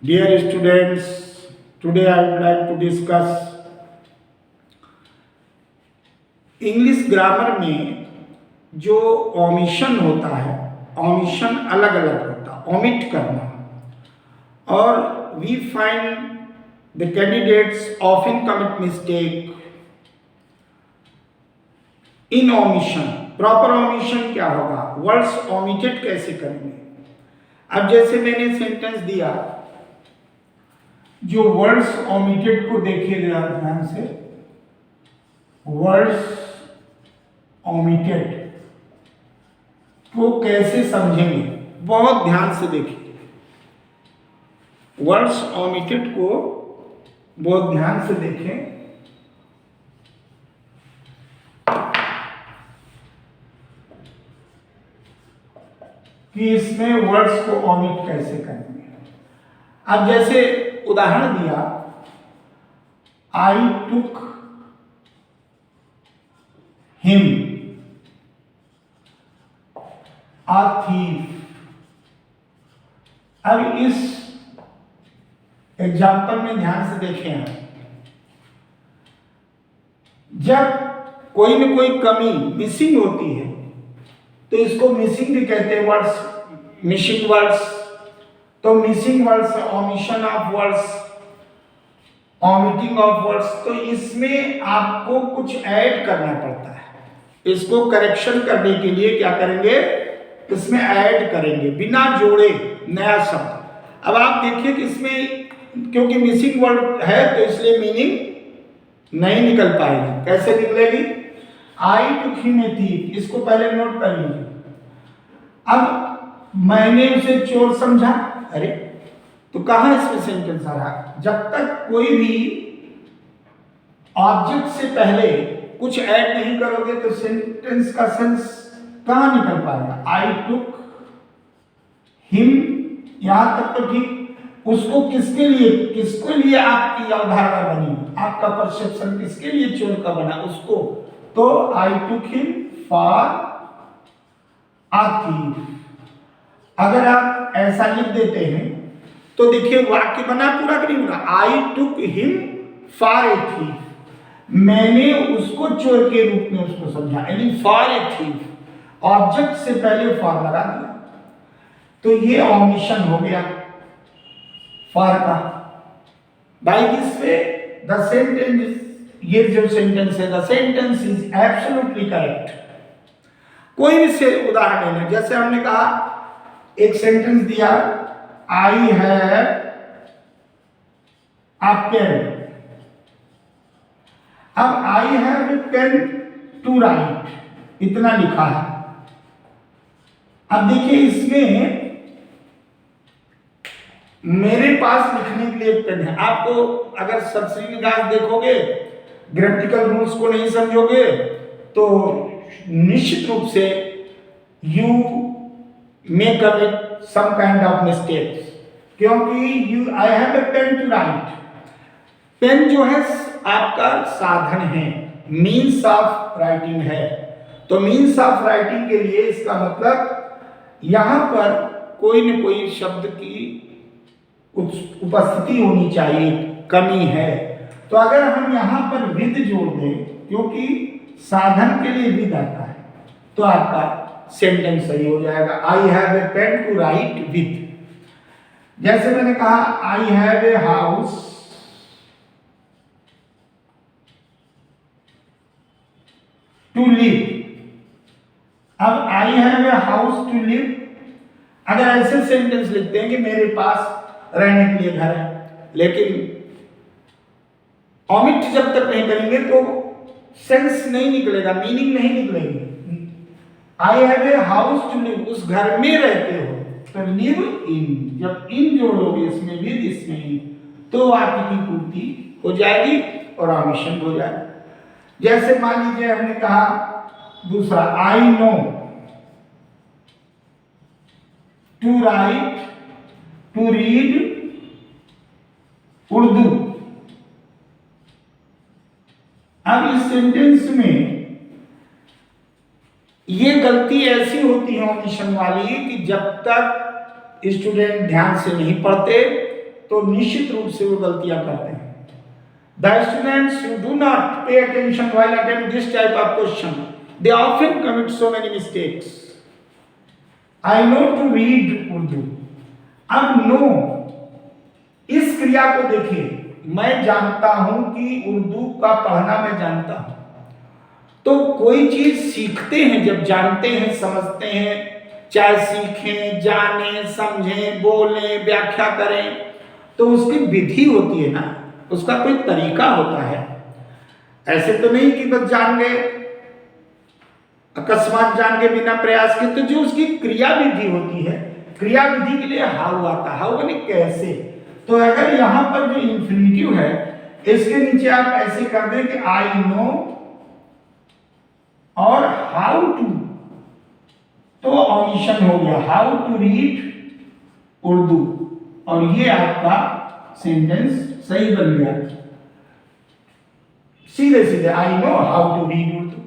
Dear students, today I would like to discuss English grammar में जो omission होता है, ओमिशन अलग अलग होता है, ओमिट करना, और we find the candidates often commit mistake in omission. Proper omission क्या होगा, वर्ड्स ओमिटेड कैसे करेंगे। अब जैसे मैंने सेंटेंस दिया, जो वर्ड्स ओमिटेड को देखिए ध्यान से, वर्ड्स ओमिटेड को कैसे समझेंगे, बहुत ध्यान से देखिए। वर्ड्स ओमिटेड को बहुत ध्यान से देखें। कि इसमें वर्ड्स को ओमिट कैसे करेंगे। अब जैसे उदाहरण दिया, आई टुक हिम अ थीफ। अब इस एग्जाम्पल में ध्यान से देखें, जब कोई न कोई कमी मिसिंग होती है तो इसको मिसिंग भी कहते हैं, वर्ड्स, मिसिंग वर्ड्स। तो missing words, omission of words, omitting of words. तो इसमें आपको कुछ ऐड करना पड़ता है। इसको करेक्शन करने के लिए क्या करेंगे, इसमें ऐड करेंगे, बिना जोड़े नया शब्द। अब आप देखिए कि इसमें क्योंकि मिसिंग वर्ड है तो इसलिए मीनिंग नहीं निकल पाएगी। कैसे निकलेगी, आई टुक हिम ए थीफ, इसको पहले नोट कर लीजिए। अब मैंने उसे चोर समझा, अरे तो कहां इसमें सेंटेंस आ रहा। जब तक कोई भी ऑब्जेक्ट से पहले कुछ ऐड नहीं करोगे तो सेंटेंस का सेंस कहां निकल पाएगा। आई टुक हिम, यहां तक तो ठीक। उसको किसके लिए आपकी अवधारणा बनी, आपका परसेप्शन किसके लिए चोर का बना, उसको। तो I took him for a thief. अगर आप ऐसा लिख देते हैं तो देखिए वाक्य बना पूरा कि नहीं बना। I took him for a thief, मैंने उसको चोर के रूप में उसको समझा, यानी फॉर ए थीफ, ऑब्जेक्ट से पहले फॉर लगा दिया। तो ये ओमिशन हो गया फॉर का। By this way the sentence, ये जो सेंटेंस है, the sentence is absolutely correct. कोई भी से उदाहरण लेना, जैसे हमने कहा एक सेंटेंस दिया, आई हैव अ पेन। अब I have a pen to write, इतना लिखा है। अब देखिए इसमें मेरे पास लिखने के लिए एक पेन है। आपको अगर सब्सिडी देखोगे, ग्रामेटिकल रूल्स को नहीं समझोगे तो निश्चित रूप से you may commit some kind of mistakes, क्योंकि you I have a pen to write. Pen जो है आपका साधन है, मीन्स ऑफ राइटिंग है। तो मीन्स ऑफ राइटिंग के लिए इसका मतलब यहां पर कोई न कोई शब्द की उपस्थिति होनी चाहिए, कमी है। तो अगर हम यहां पर विद जोड़ दें, क्योंकि साधन के लिए विद आता है, तो आपका सेंटेंस सही हो जाएगा। I have a pen to write with. जैसे मैंने कहा I have a house to live. अब I have a house to live, अगर ऐसे सेंटेंस लिखते हैं कि मेरे पास रहने के लिए घर है, लेकिन ओमिट जब तक नहीं करेंगे तो सेंस नहीं निकलेगा, मीनिंग नहीं निकलेगी। I have a house to live, उस घर में रहते हो, तो लिव इन, जब इन जोड़ोगे इसमें विद, इसमें इन, तो वाक्य की पूर्ति हो जाएगी और ओमिशन हो जाएगा। जैसे मान लीजिए हमने कहा दूसरा, I know to write, to read Urdu. अब इस सेंटेंस में ये गलती ऐसी होती है ओमिशन वाली कि जब तक स्टूडेंट ध्यान से नहीं पढ़ते तो निश्चित रूप से वो गलतियां करते हैं। The students who do not pay attention while attempting this type of question, they often commit so many mistakes. I know to read Urdu. अब नो इस क्रिया को देखिए, मैं जानता हूं कि उर्दू का पढ़ना मैं जानता हूं। तो कोई चीज सीखते हैं जब जानते हैं, समझते हैं, चाहे सीखें, जानें, समझें, बोलें, व्याख्या करें, तो उसकी विधि होती है ना, उसका कोई तरीका होता है। ऐसे तो नहीं कि बस जान गए, अकस्मात जान के बिना प्रयास के। तो जो उसकी क्रिया विधि होती है, क्रिया विधि के लिए हाउ आता है। हाउ यानी कैसे। तो अगर यहां पर जो इंफिनिटिव है, इसके नीचे आप ऐसे कर दें कि आई नो और हाउ टू, तो ऑडिशन हो गया, हाउ टू रीड उर्दू, और ये आपका सेंटेंस सही बन गया। सीधे सीधे I know how to read Urdu.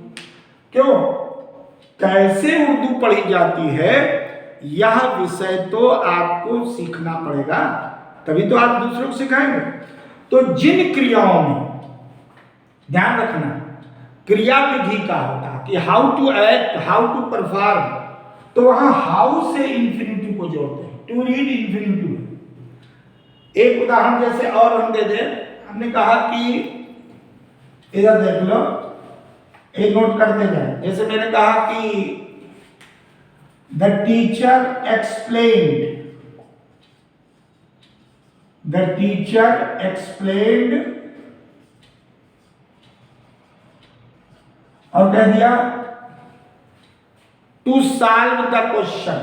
क्यों, कैसे उर्दू पढ़ी जाती है यह विषय तो आपको सीखना पड़ेगा, तभी तो आप दूसरों को सिखाएंगे। तो जिन क्रियाओं में ध्यान रखना, क्रिया विधि का होता है कि how to act, how to perform, तो वहां हाउ से इंफिनिटिव को जोड़ते हैं। To read infinitive. एक उदाहरण जैसे और हम दे दें, हमने कहा कि इधर देख लो, एक नोट करते जाए। जैसे मैंने कहा कि the teacher explained, the teacher explained, और कह दिया to solve the question,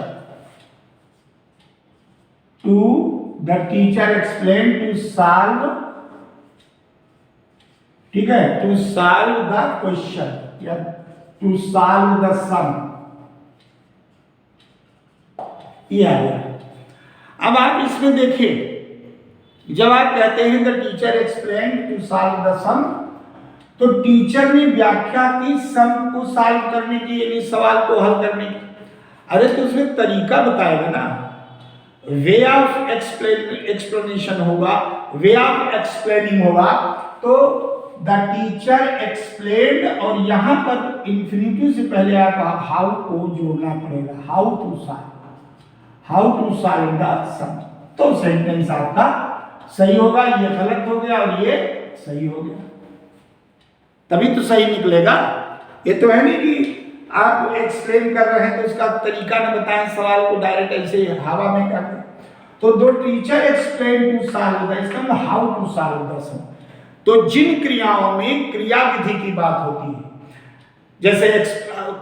to the teacher explain to solve, ठीक है, टू सॉल्व द क्वेश्चन या टू सॉल्व द सम, ये आ गया। अब आप इसमें देखिए, जब आप कहते हैं the teacher explain to solve the sum, तो टीचर ने व्याख्या की सम को सॉल्व करने की, यानी सवाल को हल करने की। अरे तो उसमें तरीका बताएगा ना, वे ऑफ एक्सप्लेनेशन होगा, वे ऑफ एक्सप्लेनिंग होगा। तो द टीचर एक्सप्लेन्ड, और यहां पर इंफिनिटिव से पहले आप हाउ को जोड़ना पड़ेगा, how to solve, how to solve the sum, तो सेंटेंस आपका सही होगा। ये गलत हो गया और ये सही हो गया, तभी तो सही निकलेगा। ये तो है नहीं कि आप एक्सप्लेन कर रहे हैं तो उसका तरीका न बताएं, सवाल को डायरेक्ट ऐसे हवा में कर दें। तो दो teacher explain to solve the, इसका मतलब how to solve the sum. तो जिन क्रियाओं में क्रिया विधि की बात होती है, जैसे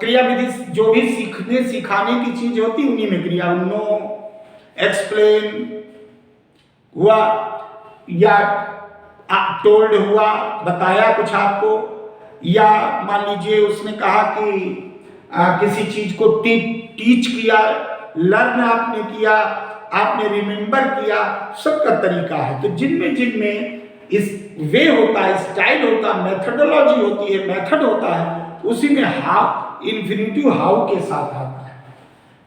क्रिया विधि जो भी सीखने सिखाने की चीज होती है, उन्हीं में क्रिया, नो, एक्सप्लेन हुआ, या टोल्ड हुआ, बताया कुछ आपको, या मान लीजिए उसने कहा कि किसी चीज को टीच किया, लर्न आपने किया, आपने रिमेंबर किया, सबका तरीका है। तो जिनमें जिनमें इस वे होता है, स्टाइल होता है, मेथडोलॉजी होती है, मेथड होता है, उसी में हाउ, इंफिनिटिव हाउ के साथ आता है,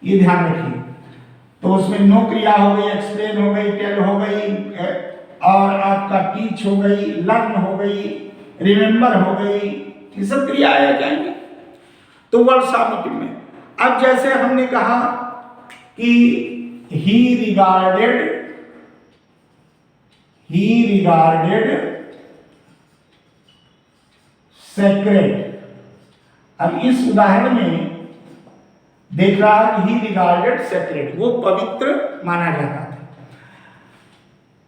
ये ध्यान रखिए। तो उसमें नो क्रिया हो गई, एक्सप्लेन हो गई, टेल हो गई, और आपका टीच हो गई, लर्न हो गई, रिमेंबर हो गई, ये सब क्रिया आ जाएंगे तो वर्ड फॉर्मेटिव में। अब जैसे हमने कहा कि ही रिगार्डेड सेक्रेड। अब इस उदाहरण में देख रहा है कि ही रिगार्डेड सेक्रेड, वो पवित्र माना जाता था।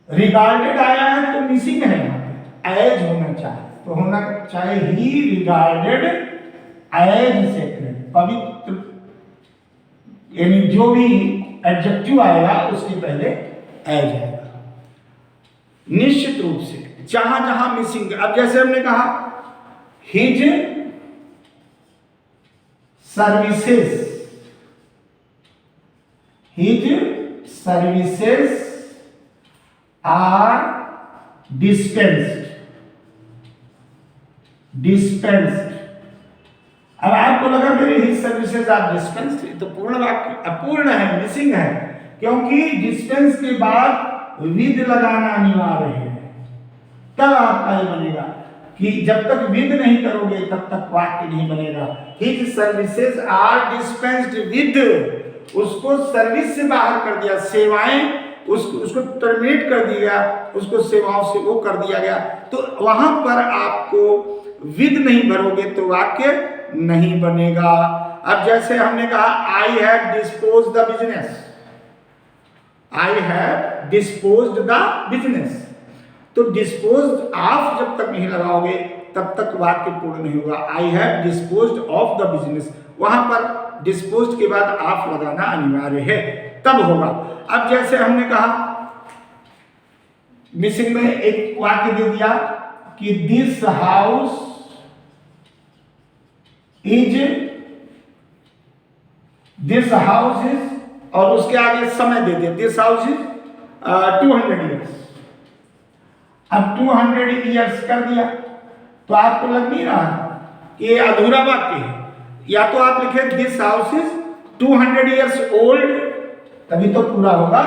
रिगार्डेड आया है तो मिसिंग है, यहाँ पे एज होना चाहिए, तो होना चाहिए ही रिगार्डेड एज सेक्रेड, पवित्र, यानी जो भी एडजेक्टिव आएगा उसके पहले एज आएगा निश्चित रूप से, जहां जहां मिसिंग। अब जैसे हमने कहा हिज सर्विसेज आर डिस्पेंस्ड। अब आपको लगा मेरे हिज सर्विसेज आर डिस्पेंस्ड, तो पूर्ण वाक्य अपूर्ण है, मिसिंग है, क्योंकि डिस्पेंस के बाद विद लगाना अनिवार्य है, तब आपका ये बनेगा। कि जब तक विद नहीं करोगे तब तक वाक्य नहीं बनेगा। His services are dispensed with, उसको सर्विस से बाहर कर दिया, सेवाएं उसको टर्मिनेट कर दिया, उसको सेवाओं से वो कर दिया गया, तो वहां पर आपको विद नहीं भरोगे तो वाक्य नहीं बनेगा। अब जैसे हमने कहा I have dispose the business, I have disposed the business, तो डिस्पोज्ड ऑफ जब तक नहीं लगाओगे तब तक वाक्य पूर्ण नहीं होगा। I have disposed of the business, वहां पर डिस्पोज्ड के बाद ऑफ लगाना अनिवार्य है, तब होगा। अब जैसे हमने कहा मिसिंग में एक वाक्य दे दिया कि दिस हाउस इज और उसके आगे समय दे दिया, दिस हाउस इज 200 ईयर्स। अब 200 ईयर्स कर दिया तो आपको लग नहीं रहा कि ये अधूरा वाक्य है। या तो आप लिखे this house is 200 years old, तभी तो पूरा होगा।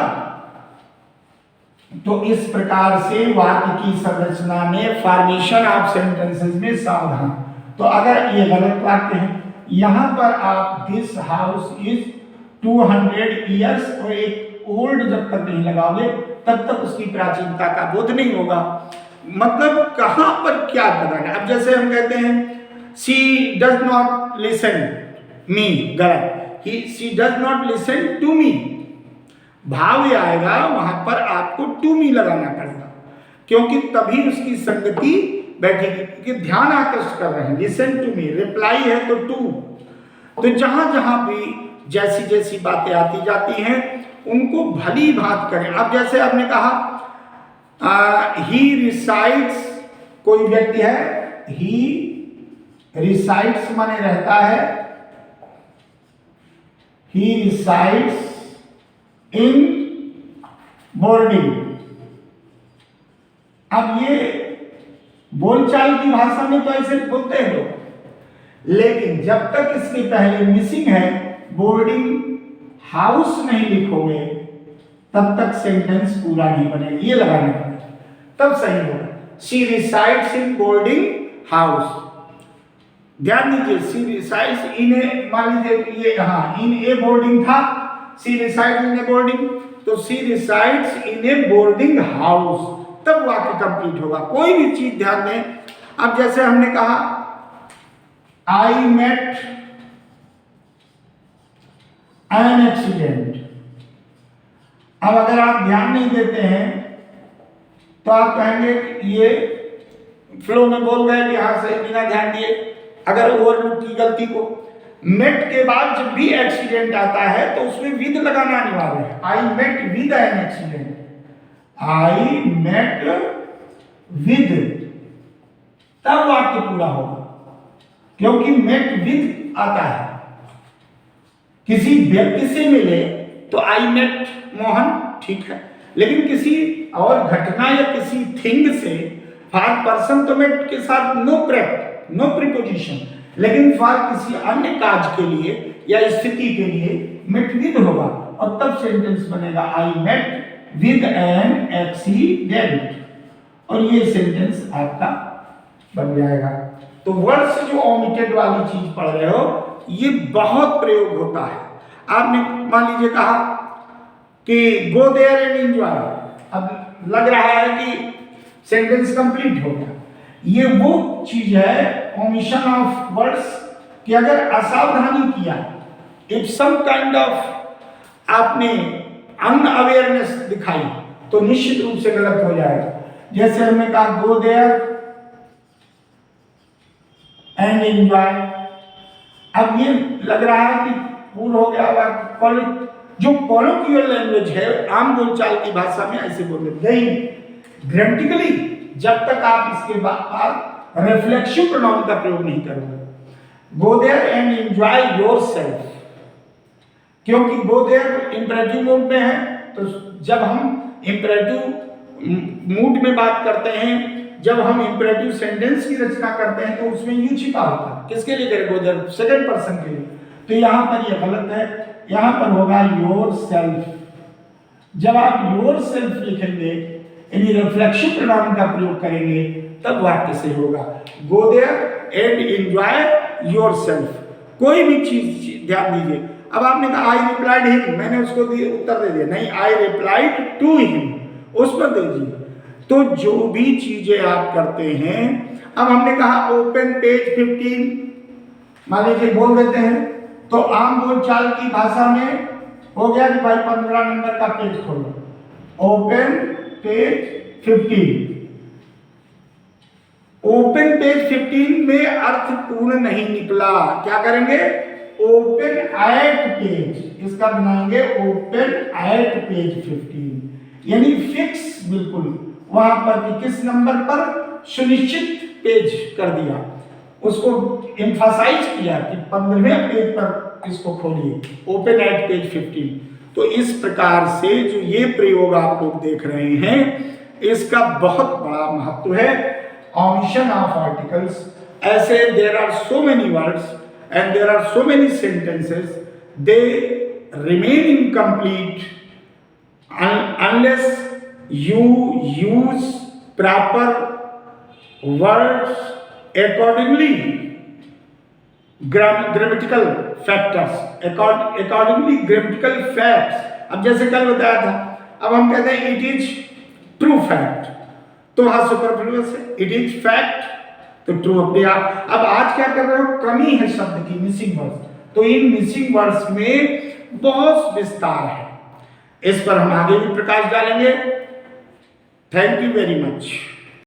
तो इस प्रकार से वाक्य की संरचना में फॉर्मेशन ऑफ सेंटेंसेस में सावधान। तो अगर ये गलत वाक्य है, यहां पर आप दिस हाउस इज 200 ईयर्स और एक ओल्ड जब तक नहीं लगाओगे तब तक उसकी प्राचीनता का बोध नहीं होगा। मतलब कहां पर क्या लगाना। अब जैसे हम कहते हैं she does not listen me, गलत, she does not listen to me, भाव ये आएगा वहां पर आपको टू मी लगाना पड़ेगा, क्योंकि तभी उसकी संगति बैठेगी। कि ध्यान आकृष्ट कर रहे हैं, लिसन टू मी, रिप्लाई है तो टू। तो जहां जहां भी जैसी जैसी बातें आती जाती हैं उनको भली भांत करें। अब जैसे आपने कहा ही रिसाइड्स, कोई व्यक्ति है, ही रिसाइड्स माने रहता है, ही रिसाइड्स इन बोर्डिंग। अब ये बोलचाल की भाषा में तो ऐसे बोलते हैं लोग, लेकिन जब तक इसके पहले मिसिंग है, बोर्डिंग हाउस नहीं लिखोगे तब तक सेंटेंस पूरा नहीं बनेगा। ये लगाना पड़ेगा तब सही होगा। She resides in boarding house, ध्यान दीजिए, शी रिसाइड्स इन ए, मान लीजिए ये हाँ इन ए बोर्डिंग था, she resides in a boarding, तो she resides in a boarding house, तब वाक्य कंप्लीट होगा। कोई भी चीज ध्यान दें। अब जैसे हमने कहा आई मेट एन एक्सीडेंट, अब अगर आप ध्यान नहीं देते हैं तो आप कहेंगे ये फ्लो में बोल गए कि यहां से बिना ध्यान दिए, अगर ओवरलुक की गलती को। मेट के बाद जब भी एक्सीडेंट आता है तो उसमें विद लगाना अनिवार्य है। I met with an accident, I met with, तब वाक्य पूरा होगा, क्योंकि मेट विद आता है। किसी व्यक्ति से मिले तो आई मेट मोहन, ठीक है, लेकिन किसी और घटना या किसी थिंग से, फॉर पर्सन तो मेट के साथ नो प्रीपोजिशन, लेकिन फॉर किसी अन्य काज के लिए या स्थिति के लिए मेट विद होगा और तब सेंटेंस बनेगा I met with an accident, और ये सेंटेंस आपका बन जाएगा। तो वर्ड्स जो ओमिटेड वाली चीज पढ़ रहे हो, ये बहुत प्रयोग होता है। आपने मान लीजिए कहा कि गो देयर एंड एंजॉय, अब लग रहा है कि सेंटेंस कंप्लीट हो गया। ये वो चीज है ओमिशन ऑफ वर्ड्स कि अगर असावधानी किया, इफ सम काइंड ऑफ आपने अनअवेयरनेस दिखाई तो निश्चित रूप से गलत हो जाएगा। जैसे हमने कहा गो देयर एंड एंजॉय, अब ये लग रहा है कि पूर्ण हो गया। जो कॉलोकियल लैंग्वेज है, आम बोलचाल की भाषा में ऐसे बोलते हैं। ग्रामेटिकली जब तक आप इसके बाद रिफ्लेक्सिव प्रोनाउन का प्रयोग नहीं करोगे, go there and enjoy yourself, क्योंकि गो देयर इंपरेटिव मूड में है। तो जब हम इंपरेटिव मूड में बात करते हैं, जब हम इंपरेटिव सेंटेंस की रचना करते हैं तो उसमें यू छिपा होता है। किसके लिए करें? गो देयर, सेकंड पर्सन के लिए। तो यहां पर ये गलत है, यहां पर होगा योर सेल्फ। जब आप योर सेल्फ लिखेंगे यानी रिफ्लेक्सिव प्रोनाउन का प्रयोग करेंगे तब वाक्य सही होगा। Go there and enjoy yourself. कोई भी चीज ध्यान दीजिए, अब आपने कहा आई रिप्लाइड हिम, मैंने उसको उत्तर दे दिया, नहीं आई रिप्लाइड टू हिम, उस पर दीजिए। तो जो भी चीजें आप करते हैं, अब हमने कहा ओपन पेज 15, मान लीजिए बोल देते हैं, तो आम बोलचाल की भाषा में हो गया कि भाई 15 नंबर का पेज खोलो, ओपन पेज 15। ओपन पेज 15 में अर्थ पूर्ण नहीं निकला, क्या करेंगे, ओपन एट पेज, इसका बनाएंगे ओपन एट पेज 15, यानी फिक्स बिल्कुल वहां पर कि किस नंबर पर, सुनिश्चित पेज कर दिया, उसको एम्फसाइज किया कि 15वें पेज पर इसको खोलिए, ओपन एट पेज 15। तो इस प्रकार से जो ये प्रयोग आप लोग देख रहे हैं, इसका बहुत बड़ा महत्व है। omission of articles, ऐसे there are so many words and there are so many sentences, they remain incomplete unless you use proper words accordingly, grammatical factors, accordingly grammatical facts। अब जैसे कल बताया था, अब हम कहते हैं इट इज ट्रू फैक्ट, तो वहां सुपरफ्लुअस है, इट इज फैक्ट तो ट्रू अपने आप। अब आज क्या कर रहे हो, कमी है शब्द की, मिसिंग वर्ड्स, तो इन मिसिंग वर्ड्स में बहुत विस्तार है, इस पर हम आगे भी प्रकाश डालेंगे। Thank you very much.